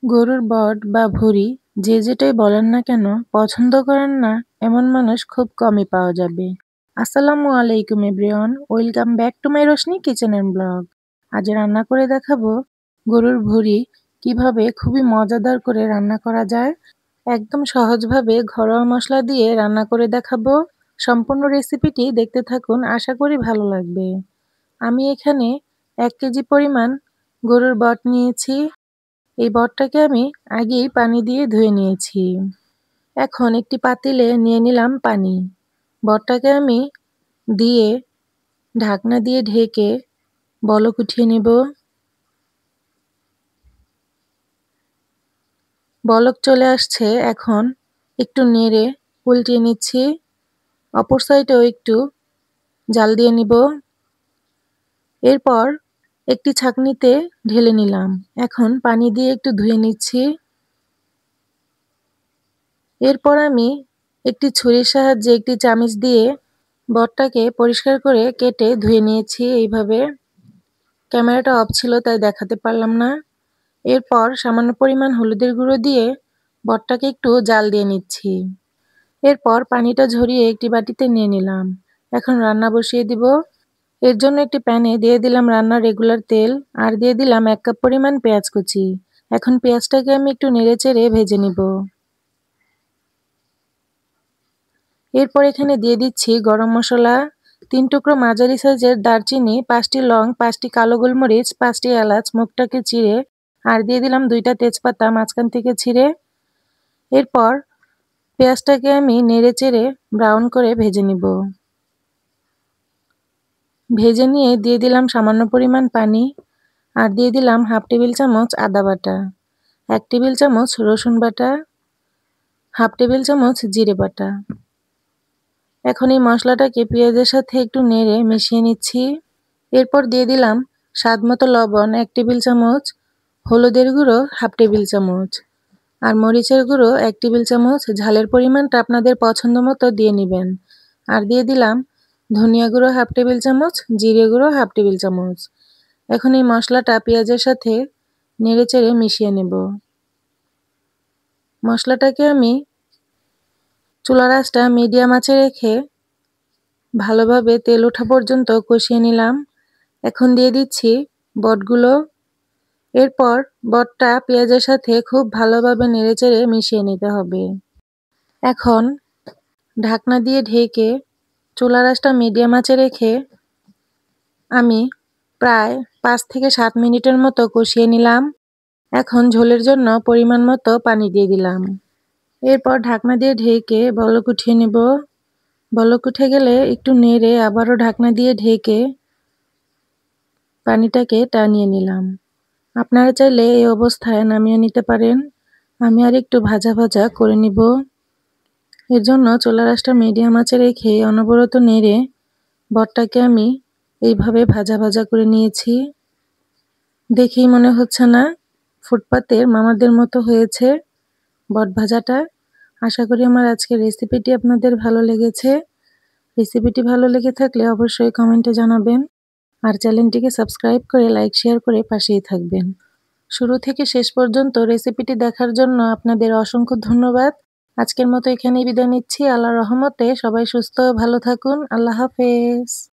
গরুর বট বা ভুঁড়ি যে যেটাই বলেন না কেন, পছন্দ করেন না এমন মানুষ খুব কমই পাওয়া যাবে। আসসালামু আলাইকুম everyone, welcome back to my Roshni kitchen and blog. আজ রান্না করে দেখাবো গরুর ভুঁড়ি কিভাবে খুবই মজাদার করে রান্না করা যায়। একদম সহজভাবে ঘরোয়া মশলা দিয়ে রান্না করে দেখাবো। সম্পূর্ণ রেসিপিটি দেখতে থাকুন, আশা করি ভালো লাগবে। আমি এখানে 1 কেজি পরিমাণ গরুর বট নিয়েছি। এই বটটাকে আমি আগেই পানি দিয়ে ধুয়ে নিয়েছি। এখন একটি পাতিলে নিয়ে নিলাম পানি। বটটাকে আমি দিয়ে ঢাকনা দিয়ে ঢেকে বলক উঠিয়ে নেব। বলক চলে আসছে, এখন একটু নেড়ে উল্টিয়ে নিচ্ছি। অপর সাইডেও একটু জাল দিয়ে নিব। এরপর একটি ছাঁকনিতে ঢেলে নিলাম। এখন পানি দিয়ে একটু ধুয়ে নিচ্ছি। এরপর আমি একটি ছুরির সাহায্যে একটি চামচ দিয়ে বটটাকে পরিষ্কার করে কেটে ধুয়ে নিয়েছি এইভাবে। ক্যামেরাটা অফ ছিল তাই দেখাতে পারলাম না। এরপর সামান্য পরিমাণ হলুদের গুঁড়ো দিয়ে বটটাকে একটু জাল দিয়ে নিচ্ছি। এরপর পানিটা ঝরিয়ে একটি বাটিতে নিয়ে নিলাম। এখন রান্না বসিয়ে দিব। এর জন্য একটি প্যানে দিয়ে দিলাম রান্নার রেগুলার তেল, আর দিয়ে দিলাম 1 কাপ পরিমাণ পেঁয়াজ কুচি। এখন পেঁয়াজটাকে আমি একটু নেড়েচেড়ে ভেজে নিব। এরপর এখানে দিয়ে দিচ্ছি গরম মশলা, 3 টুকরো মাঝারি সাইজের দারচিনি, 5টি লং, 5টি কালো গোলমরিচ, 5টি এলাচ মুখটাকে চিড়ে, আর দিয়ে দিলাম 2টা তেজপাতা মাঝখান থেকে ছিঁড়ে। এরপর পেঁয়াজটাকে আমি নেড়েচেড়ে ব্রাউন করে ভেজে নিব। ভেজে নিয়ে দিয়ে দিলাম সামান্য পরিমাণ পানি, আর দিয়ে দিলাম 1/2 টেবিল চামচ আদা বাটা, 1 টেবিল চামচ রসুন বাটা, 1/2 টেবিল চামচ জিরে বাটা। এখন এই মশলাটাকে পেঁয়াজের সাথে একটু নেড়ে মিশিয়ে নিচ্ছি। এরপর দিয়ে দিলাম স্বাদমতো লবণ 1 টেবিল চামচ, হলুদের গুঁড়ো 1/2 টেবিল চামচ, আর মরিচের গুঁড়ো 1 টেবিল চামচ। ঝালের পরিমাণটা আপনাদের পছন্দ মতো দিয়ে নেবেন। আর দিয়ে দিলাম ধনিয়া গুঁড়ো 1/2 টেবিল চামচ, জিরে গুঁড়ো 1/2 টেবিল চামচ। এখন এই মশলাটা পেঁয়াজের সাথে নেড়েচেড়ে মিশিয়ে নেব। মশলাটাকে আমি চুলার আঁচটা মিডিয়াম আঁচে রেখে ভালোভাবে তেল ওঠা পর্যন্ত কষিয়ে নিলাম। এখন দিয়ে দিচ্ছি বটগুলো। এরপর বটটা পেঁয়াজের সাথে খুব ভালোভাবে নেড়েচেড়ে মিশিয়ে নিতে হবে। এখন ঢাকনা দিয়ে ঢেকে চুলার আঁচটা মিডিয়াম আঁচে রেখে আমি প্রায় 5 থেকে 7 মিনিটের মতো কষিয়ে নিলাম। এখন ঝোলের জন্য পরিমাণ মতো পানি দিয়ে দিলাম। এরপর ঢাকনা দিয়ে ঢেকে বলক উঠিয়ে নেব। বলক উঠে গেলে একটু নেড়ে আবারও ঢাকনা দিয়ে ঢেকে পানিটাকে টানিয়ে নিলাম। আপনারা চাইলে এই অবস্থায় নামিয়ে নিতে পারেন। আমি আর একটু ভাজা ভাজা করে নিব। এর জন্য চুলার আঁচটা মিডিয়াম আঁচে রেখে অনবরত নেড়ে বটটাকে আমি এইভাবে ভাজা ভাজা করে নিয়েছি। দেখেই মনে হচ্ছে না ফুটপাতের মামাদের মতো হয়েছে বট ভাজাটা। আশা করি আমার আজকের রেসিপিটি আপনাদের ভালো লেগেছে। রেসিপিটি ভালো লেগে থাকলে অবশ্যই কমেন্টে জানাবেন, আর চ্যানেলটিকে সাবস্ক্রাইব করে লাইক শেয়ার করে পাশেই থাকবেন। শুরু থেকে শেষ পর্যন্ত রেসিপিটি দেখার জন্য আপনাদের অসংখ্য ধন্যবাদ। আজকের মতো এখানেই বিদায় নিচ্ছি। আল্লাহর রহমতে সবাই সুস্থ ও ভালো থাকুন। আল্লাহ হাফেজ।